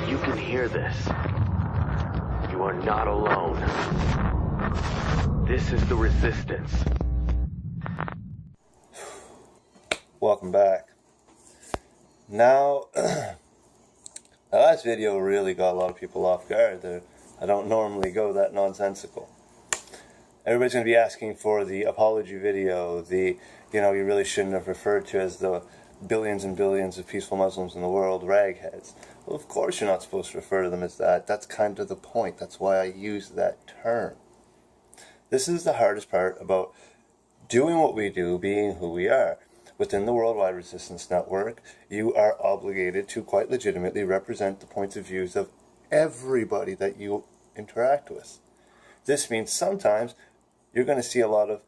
You can hear this. You are not alone. This is the Resistance. Welcome back. Now, the last video really got a lot of people off guard. I don't normally go that nonsensical. Everybody's going to be asking for the apology video, you really shouldn't have referred to as the billions and billions of peaceful Muslims in the world ragheads. Well, of course you're not supposed to refer to them as that. That's kind of the point. That's why I use that term. This is the hardest part about doing what we do, being who we are. Within the Worldwide Resistance Network, you are obligated to quite legitimately represent the points of views of everybody that you interact with. This means sometimes you're going to see a lot of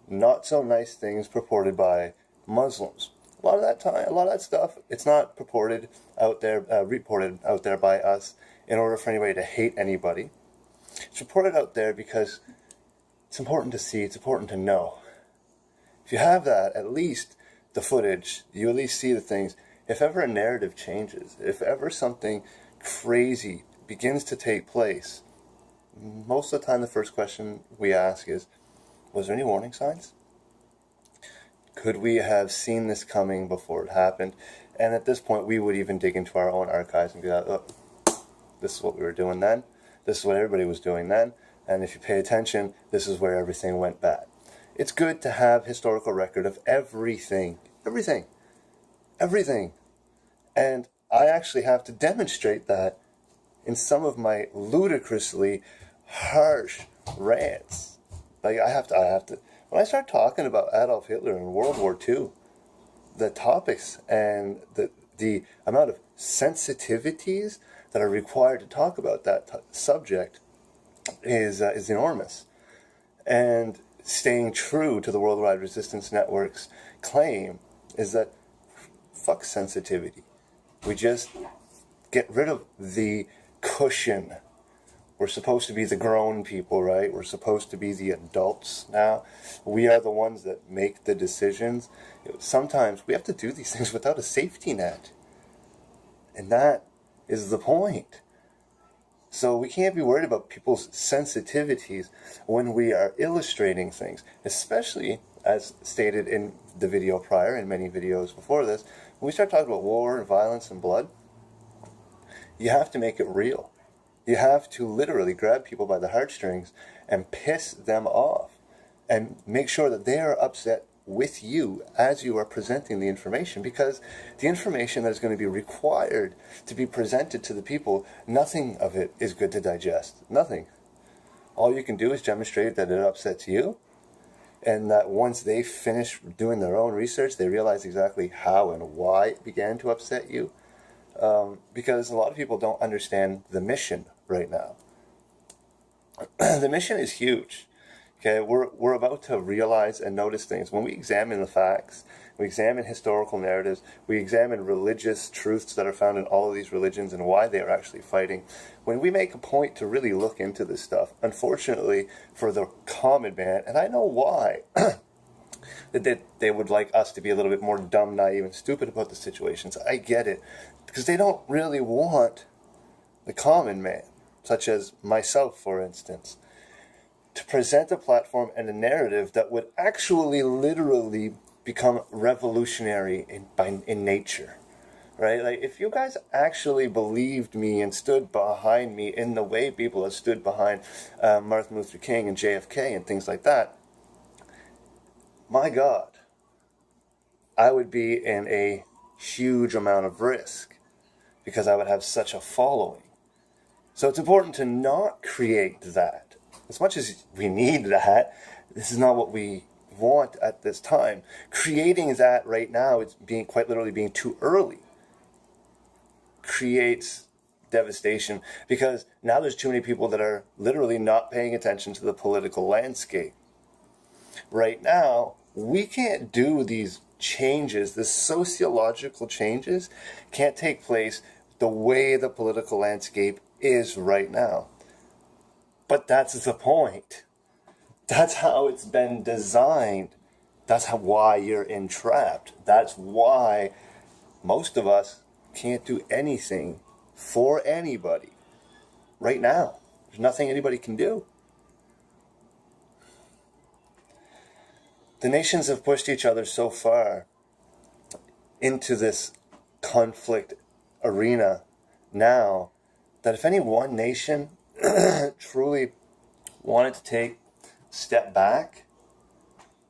not so nice things purported by Muslims. A lot of that stuff, it's not reported out there by us in order for anybody to hate anybody. It's reported out there because it's important to see, it's important to know. If you have that, at least the footage, you at least see the things. If ever a narrative changes, if ever something crazy begins to take place, most of the time the first question we ask is, was there any warning signs? Could we have seen this coming before it happened? And at this point, we would even dig into our own archives and be like, oh, this is what we were doing then. This is what everybody was doing then. And if you pay attention, this is where everything went bad. It's good to have historical record of everything. And I actually have to demonstrate that in some of my ludicrously harsh rants. Like I have to. When I start talking about Adolf Hitler and World War II, the topics and the amount of sensitivities that are required to talk about that subject is enormous. And staying true to the Worldwide Resistance Network's claim is that fuck sensitivity. We just get rid of the cushion. We're supposed to be the grown people, right? We're supposed to be the adults now. We are the ones that make the decisions. Sometimes we have to do these things without a safety net. And that is the point. So we can't be worried about people's sensitivities when we are illustrating things, especially as stated in the video prior and many videos before this. When we start talking about war and violence and blood, you have to make it real. You have to literally grab people by the heartstrings and piss them off and make sure that they are upset with you as you are presenting the information, because the information that is going to be required to be presented to the people, nothing of it is good to digest. Nothing. All you can do is demonstrate that it upsets you, and that once they finish doing their own research, they realize exactly how and why it began to upset you. Because a lot of people don't understand the mission right now. The mission is huge. Okay, we're about to realize and notice things. When we examine the facts, we examine historical narratives, we examine religious truths that are found in all of these religions and why they are actually fighting. When we make a point to really look into this stuff, unfortunately for the common man, and I know why, that they would like us to be a little bit more dumb, naive, and stupid about the situations. I get it. Because they don't really want the common man, such as myself, for instance, to present a platform and a narrative that would actually literally become revolutionary in nature, right? Like, if you guys actually believed me and stood behind me in the way people have stood behind Martin Luther King and JFK and things like that, my God, I would be in a huge amount of risk because I would have such a following. So it's important to not create that. As much as we need that, this is not what we want at this time. Creating that right now, it's being quite literally being too early, creates devastation, because now there's too many people that are literally not paying attention to the political landscape. Right now, we can't do these changes, the sociological changes can't take place the way the political landscape is right now. But that's the point. That's how it's been designed. That's why you're entrapped. That's why most of us can't do anything for anybody right now. There's nothing anybody can do. The nations have pushed each other so far into this conflict arena now that if any one nation truly wanted to take a step back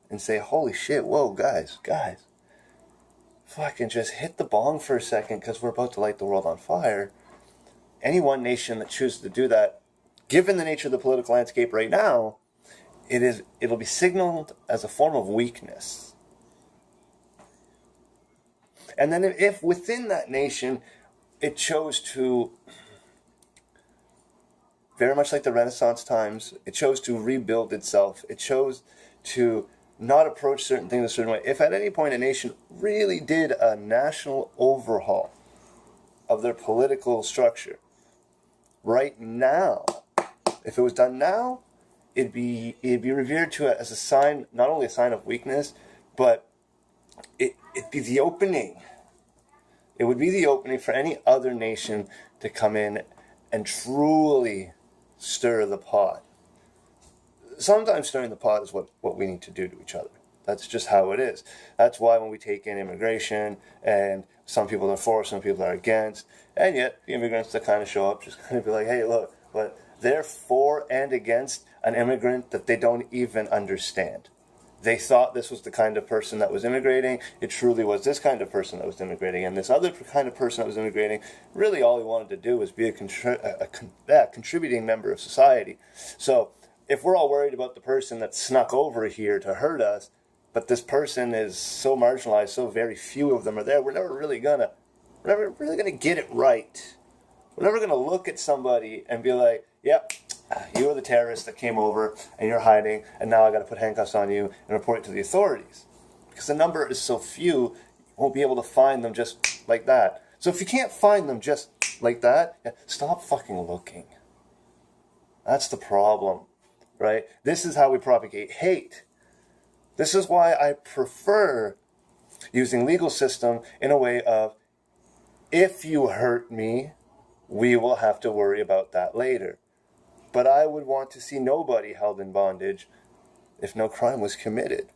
and say, holy shit, whoa, guys, fucking just hit the bong for a second because we're about to light the world on fire. Any one nation that chooses to do that, given the nature of the political landscape right now, it'll be signaled as a form of weakness. And then if within that nation it chose to, very much like the Renaissance times, it chose to rebuild itself. It chose to not approach certain things a certain way. If at any point a nation really did a national overhaul of their political structure, right now, if it was done now, it'd be revered to as a sign, not only a sign of weakness, but it'd be the opening. It would be the opening for any other nation to come in and truly stir the pot. Sometimes stirring the pot is what we need to do to each other. That's just how it is. That's why when we take in immigration, and some people are for, some people are against, and yet the immigrants that kind of show up just kind of be like, hey, look, but they're for and against an immigrant that they don't even understand. They thought this was the kind of person that was immigrating. It truly was this kind of person that was immigrating. And this other kind of person that was immigrating, really all he wanted to do was be a contributing member of society. So if we're all worried about the person that snuck over here to hurt us, but this person is so marginalized, so very few of them are there, we're never really gonna get it right. We're never gonna look at somebody and be like, yep, you are the terrorist that came over and you're hiding, and now I got to put handcuffs on you and report it to the authorities. Because the number is so few, you won't be able to find them just like that. So if you can't find them just like that, stop fucking looking. That's the problem, right? This is how we propagate hate. This is why I prefer using legal system in a way of, if you hurt me, we will have to worry about that later. But I would want to see nobody held in bondage if no crime was committed.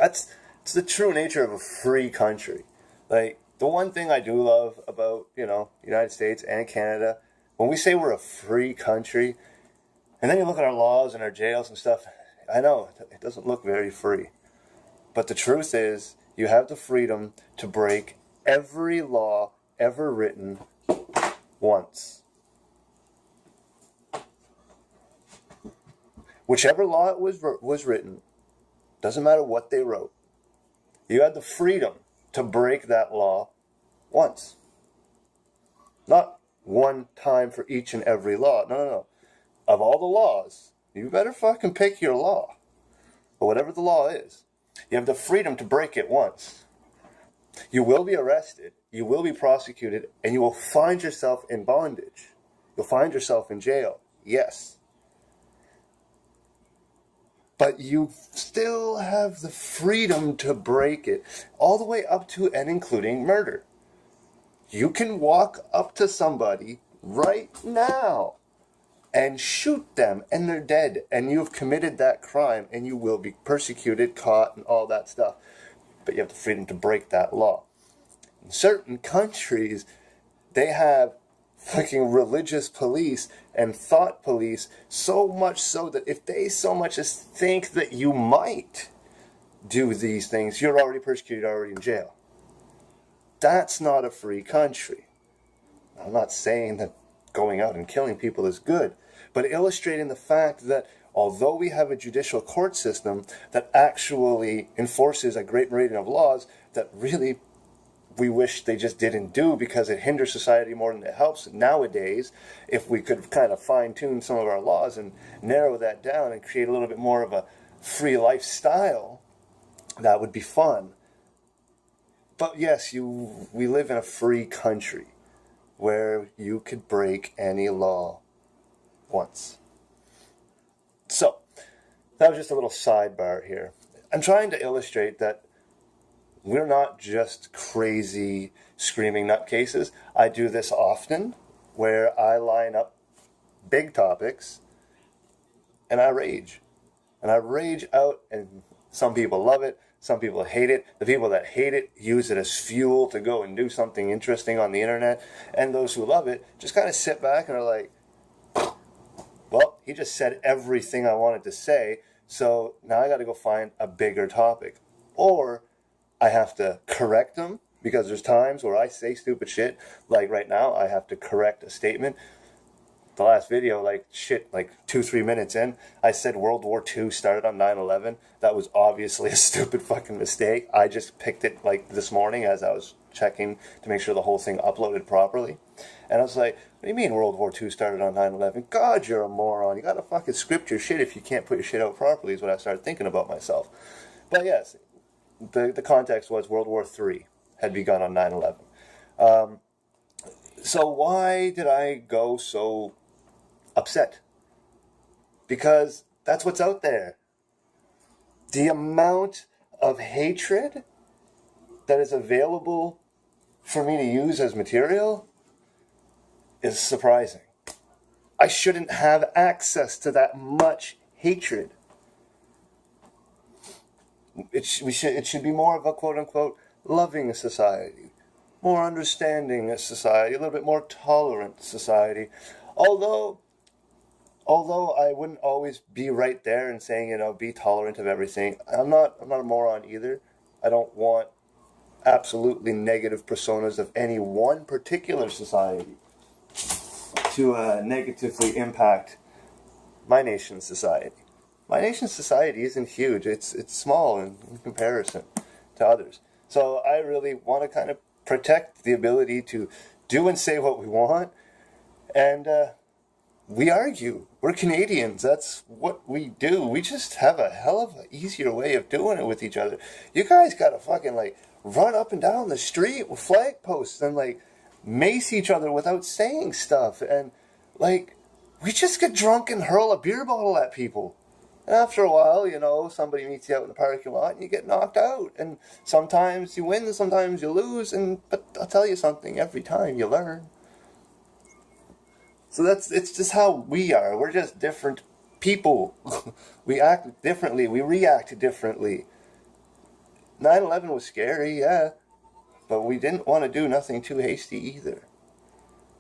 It's the true nature of a free country. Like, the one thing I do love about, the United States and Canada, when we say we're a free country, and then you look at our laws and our jails and stuff, I know, it doesn't look very free. But the truth is, you have the freedom to break every law ever written once. Whichever law it was written, doesn't matter what they wrote, you had the freedom to break that law once. Not one time for each and every law. No. Of all the laws, you better fucking pick your law. But whatever the law is, you have the freedom to break it once. You will be arrested, you will be prosecuted, and you will find yourself in bondage. You'll find yourself in jail. Yes. But you still have the freedom to break it, all the way up to and including murder. You can walk up to somebody right now and shoot them, and they're dead, and you've committed that crime, and you will be persecuted, caught, and all that stuff. But you have the freedom to break that law. In certain countries, they have fucking religious police and thought police, so much so that if they so much as think that you might do these things, you're already persecuted, already in jail. That's not a free country. I'm not saying that going out and killing people is good, but illustrating the fact that although we have a judicial court system that actually enforces a great rating of laws that really we wish they just didn't do because it hinders society more than it helps nowadays, if we could kind of fine-tune some of our laws and narrow that down and create a little bit more of a free lifestyle, that would be fun. But yes, we live in a free country. where you could break any law once. So, that was just a little sidebar here. I'm trying to illustrate that we're not just crazy, screaming nutcases. I do this often, where I line up big topics and I rage. And I rage out, and some people love it, some people hate it. The people that hate it use it as fuel to go and do something interesting on the internet. And those who love it just kind of sit back and are like, well, he just said everything I wanted to say, so now I got to go find a bigger topic. Or I have to correct them, because there's times where I say stupid shit. Like right now, I have to correct a statement. The last video, like 2-3 minutes in, I said World War II started on 9/11. That was obviously a stupid fucking mistake. I just picked it like this morning as I was checking to make sure the whole thing uploaded properly. And I was like, what do you mean World War II started on 9/11? God, you're a moron. You gotta fucking script your shit if you can't put your shit out properly, is what I started thinking about myself. But yes, the context was World War III had begun on 9/11. So why did I go so upset? Because that's what's out there. The amount of hatred that is available for me to use as material is surprising. I shouldn't have access to that much hatred. It should be more of a quote-unquote loving society, more understanding society, a little bit more tolerant society. Although I wouldn't always be right there and saying, be tolerant of everything. I'm not a moron either. I don't want absolutely negative personas of any one particular society to negatively impact my nation's society. My nation's society isn't huge. It's small in comparison to others. So I really want to kind of protect the ability to do and say what we want. And we argue. We're Canadians. That's what we do. We just have a hell of an easier way of doing it with each other. You guys gotta fucking run up and down the street with flag posts and mace each other without saying stuff. And we just get drunk and hurl a beer bottle at people. And after a while, somebody meets you out in the parking lot and you get knocked out. And sometimes you win, sometimes you lose. But I'll tell you something, every time you learn. So it's just how we are. We're just different people. We act differently. We react differently. 9/11 was scary, yeah. But we didn't want to do nothing too hasty either.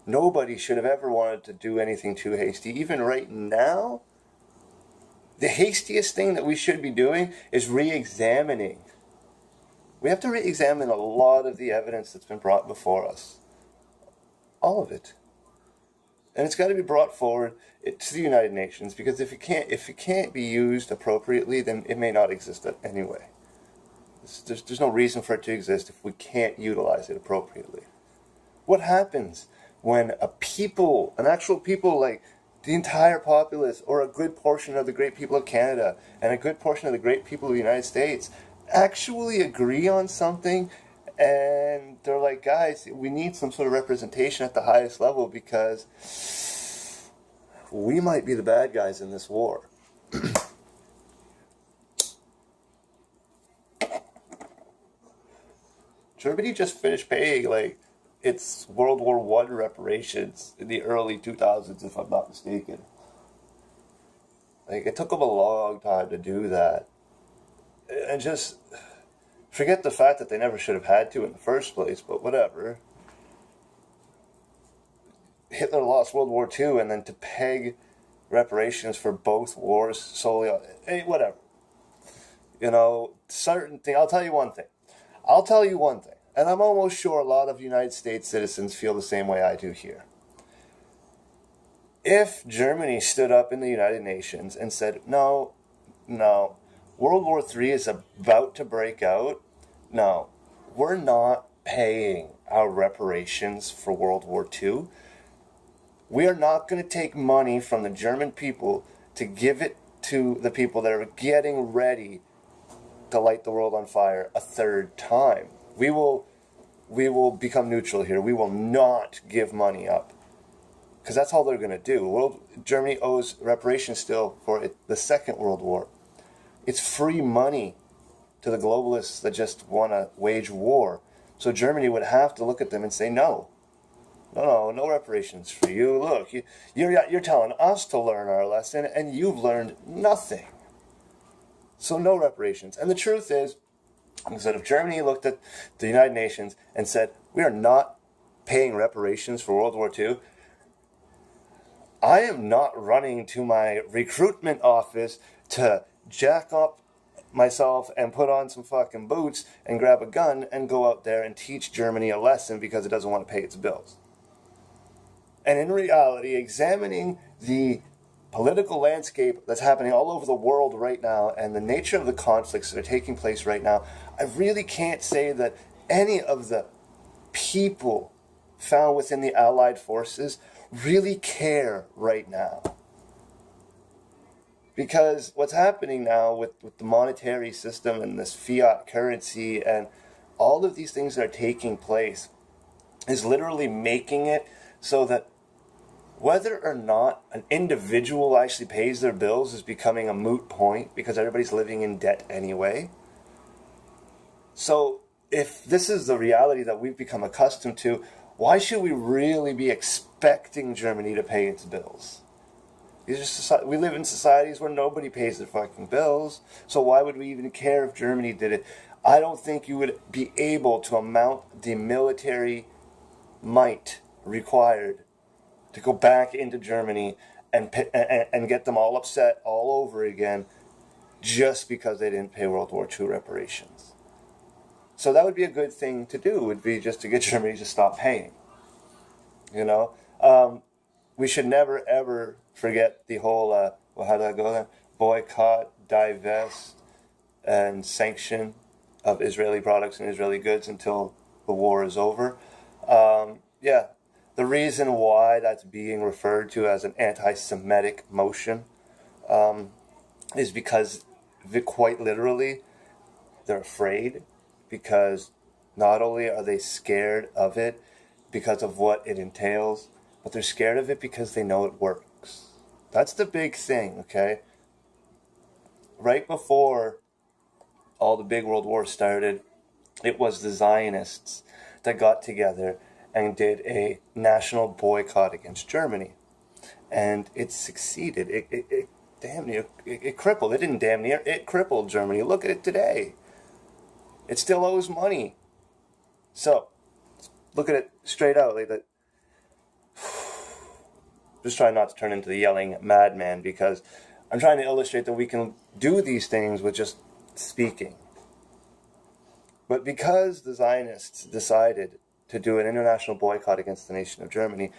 Nobody should have ever wanted to do anything too hasty. Even right now, the hastiest thing that we should be doing is re-examining. We have to re-examine a lot of the evidence that's been brought before us. All of it. And it's got to be brought forward to the United Nations, because if it can't be used appropriately, then it may not exist anyway. There's no reason for it to exist if we can't utilize it appropriately. What happens when an actual people like the entire populace, or a good portion of the great people of Canada and a good portion of the great people of the United States, actually agree on something, and they're like, guys, we need some sort of representation at the highest level because we might be the bad guys in this war. Germany just finished paying its World War I reparations in the early 2000s, if I'm not mistaken. It took them a long time to do that. And just forget the fact that they never should have had to in the first place, but whatever. Hitler lost World War II, and then to peg reparations for both wars solely on... whatever. Certain thing. I'll tell you one thing. And I'm almost sure a lot of United States citizens feel the same way I do here. If Germany stood up in the United Nations and said, no, World War III is about to break out, no, we're not paying our reparations for World War II. We are not going to take money from the German people to give it to the people that are getting ready to light the world on fire a third time. We will we will become neutral here. We will not give money up. Because that's all they're going to do. Germany owes reparations still for the Second World War. It's free money to the globalists that just want to wage war. So Germany would have to look at them and say, no reparations for you. Look, you're telling us to learn our lesson, and you've learned nothing. So no reparations. And the truth is that if Germany looked at the United Nations and said, we are not paying reparations for World War II, I am not running to my recruitment office to jack up myself and put on some fucking boots and grab a gun and go out there and teach Germany a lesson because it doesn't want to pay its bills. And in reality, examining the political landscape that's happening all over the world right now and the nature of the conflicts that are taking place right now, I really can't say that any of the people found within the Allied forces really care right now. Because what's happening now with the monetary system and this fiat currency and all of these things that are taking place is literally making it so that whether or not an individual actually pays their bills is becoming a moot point because everybody's living in debt anyway. So if this is the reality that we've become accustomed to, why should we really be expecting Germany to pay its bills? We live in societies where nobody pays their fucking bills, so why would we even care if Germany did it? I don't think you would be able to amount the military might required to go back into Germany and get them all upset all over again just because they didn't pay World War II reparations. So that would be a good thing to do, would be just to get Germany to stop paying. You know? We should never, ever forget the whole, how did that go there? Boycott, divest, and sanction of Israeli products and Israeli goods until the war is over. The reason why that's being referred to as an anti-Semitic motion is because quite literally they're afraid, because not only are they scared of it because of what it entails, but they're scared of it because they know it works. That's the big thing, okay? Right before all the big world wars started, it was the Zionists that got together and did a national boycott against Germany. And it succeeded. It damn near, it crippled. It didn't damn near, it crippled Germany. Look at it today. It still owes money. So, look at it straight out like that. Just trying not to turn into the yelling madman, because I'm trying to illustrate that we can do these things with just speaking. But because the Zionists decided to do an international boycott against the nation of Germany,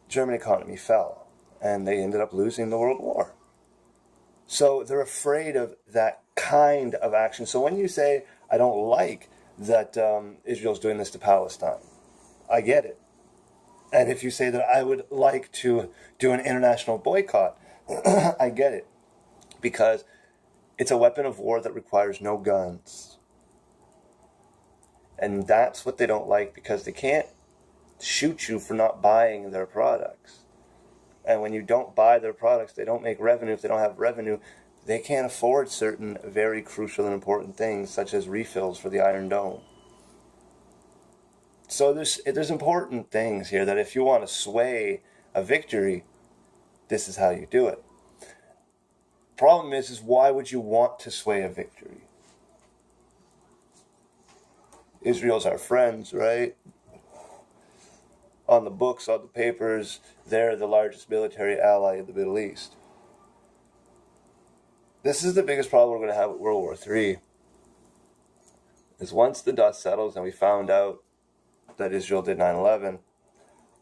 German economy fell, and they ended up losing the World War. So they're afraid of that kind of action. So when you say, I don't like that Israel's doing this to Palestine, I get it. And if you say that I would like to do an international boycott, I get it. Because it's a weapon of war that requires no guns. And that's what they don't like, because they can't shoot you for not buying their products. And when you don't buy their products, they don't make revenue. If they don't have revenue, they can't afford certain very crucial and important things, such as refills for the Iron Dome. So there's important things here that if you want to sway a victory, this is how you do it. Problem is why would you want to sway a victory? Israel's our friends, right? On the books, on the papers, they're the largest military ally in the Middle East. This is the biggest problem we're going to have with World War III. Is once the dust settles and we found out that Israel did 9/11,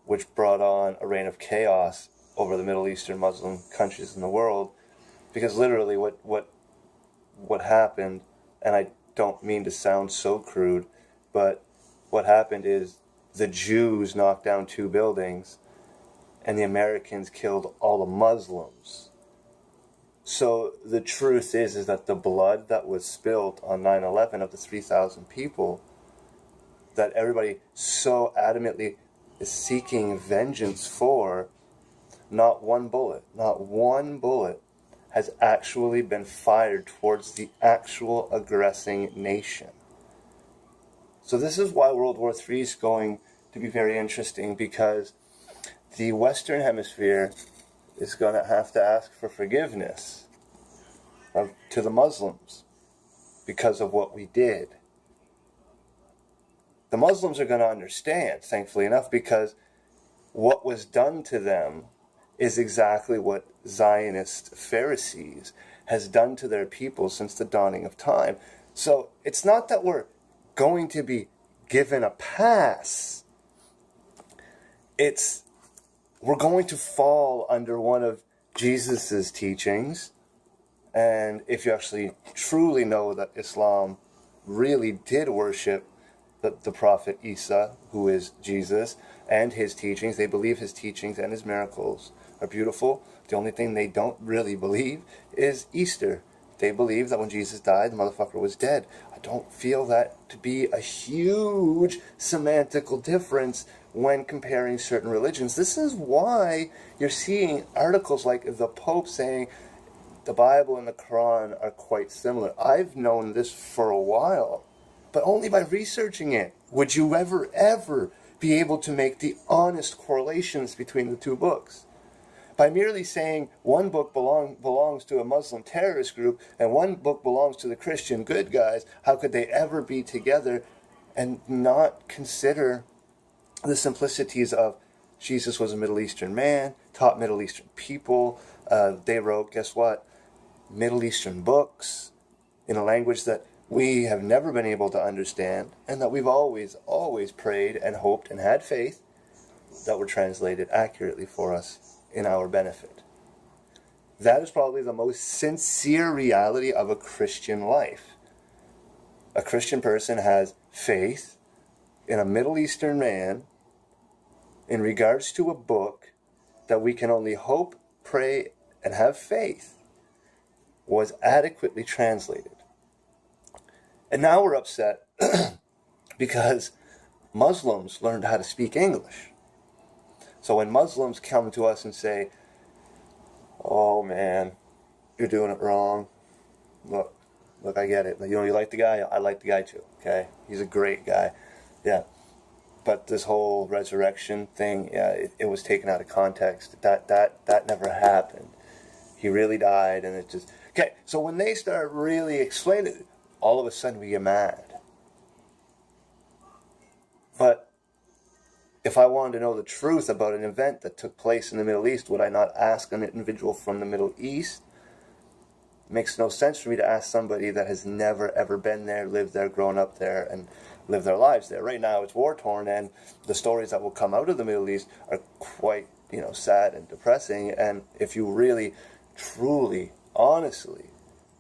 which brought on a reign of chaos over the Middle Eastern Muslim countries in the world, because literally what happened, and I don't mean to sound so crude, but what happened is the Jews knocked down 2 buildings and the Americans killed all the Muslims. So the truth is that the blood that was spilled on 9/11 of the 3,000 people that everybody so adamantly is seeking vengeance for, not one bullet has actually been fired towards the actual aggressing nation. So this is why World War III is going to be very interesting, because the Western Hemisphere is going to have to ask for forgiveness to the Muslims because of what we did. The Muslims are going to understand, thankfully enough, because what was done to them is exactly what Zionist Pharisees has done to their people since the dawning of time. So it's not that we're going to be given a pass. We're going to fall under one of Jesus's teachings. And if you actually truly know that Islam really did worship the prophet Isa, who is Jesus, and his teachings, they believe his teachings and his miracles are beautiful. The only thing they don't really believe is Easter. They believe that when Jesus died, the motherfucker was dead. I don't feel that to be a huge semantical difference when comparing certain religions. This is why you're seeing articles like the Pope saying the Bible and the Quran are quite similar. I've known this for a while, but only by researching it would you ever be able to make the honest correlations between the two books. By merely saying one book belongs to a Muslim terrorist group and one book belongs to the Christian good guys, how could they ever be together and not consider the simplicities of Jesus was a Middle Eastern man, taught Middle Eastern people. They wrote, guess what? Middle Eastern books in a language that we have never been able to understand, and that we've always prayed and hoped and had faith that were translated accurately for us in our benefit. That is probably the most sincere reality of a Christian life. A Christian person has faith in a Middle Eastern man in regards to a book that we can only hope, pray, and have faith was adequately translated. And now we're upset because Muslims learned how to speak English. So when Muslims come to us and say, oh man, you're doing it wrong. Look, I get it. You like the guy? I like the guy too, okay? He's a great guy. Yeah. But this whole resurrection thing, yeah, it was taken out of context. That never happened. He really died, and it just... Okay, so when they start really explaining it, all of a sudden we get mad. But if I wanted to know the truth about an event that took place in the Middle East, would I not ask an individual from the Middle East? It makes no sense for me to ask somebody that has never ever been there, lived there, grown up there, and lived their lives there. Right now it's war-torn, and the stories that will come out of the Middle East are quite, sad and depressing. And if you really, truly, honestly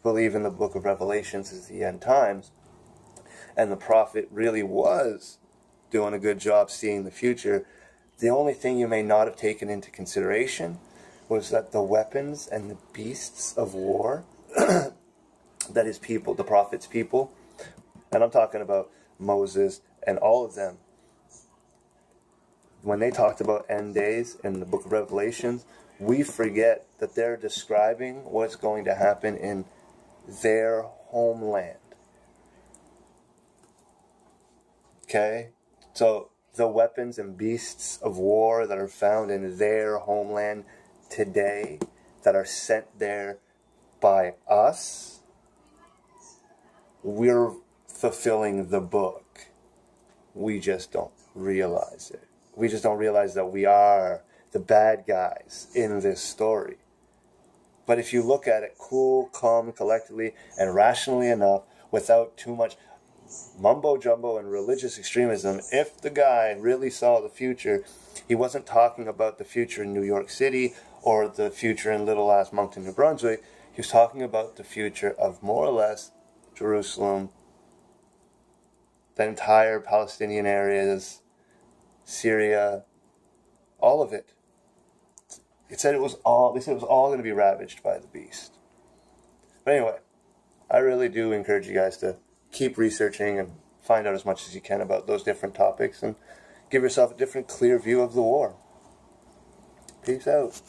believe in the book of Revelations as the end times, and the prophet really was doing a good job seeing the future, the only thing you may not have taken into consideration was that the weapons and the beasts of war that his people, the prophet's people, and I'm talking about Moses and all of them, when they talked about end days in the book of Revelations, we forget that they're describing what's going to happen in their homeland. Okay? So the weapons and beasts of war that are found in their homeland today, that are sent there by us, we're fulfilling the book. We just don't realize it. We just don't realize that we are the bad guys in this story. But if you look at it cool, calm, collectively, and rationally enough, without too much mumbo-jumbo and religious extremism, if the guy really saw the future, he wasn't talking about the future in New York City or the future in little-ass Moncton, New Brunswick. He was talking about the future of more or less Jerusalem, the entire Palestinian areas, Syria, all of it. They said it was all going to be ravaged by the beast. But anyway, I really do encourage you guys to keep researching and find find out as much as you can about those different topics and give yourself a different, clear view of the war. Peace out.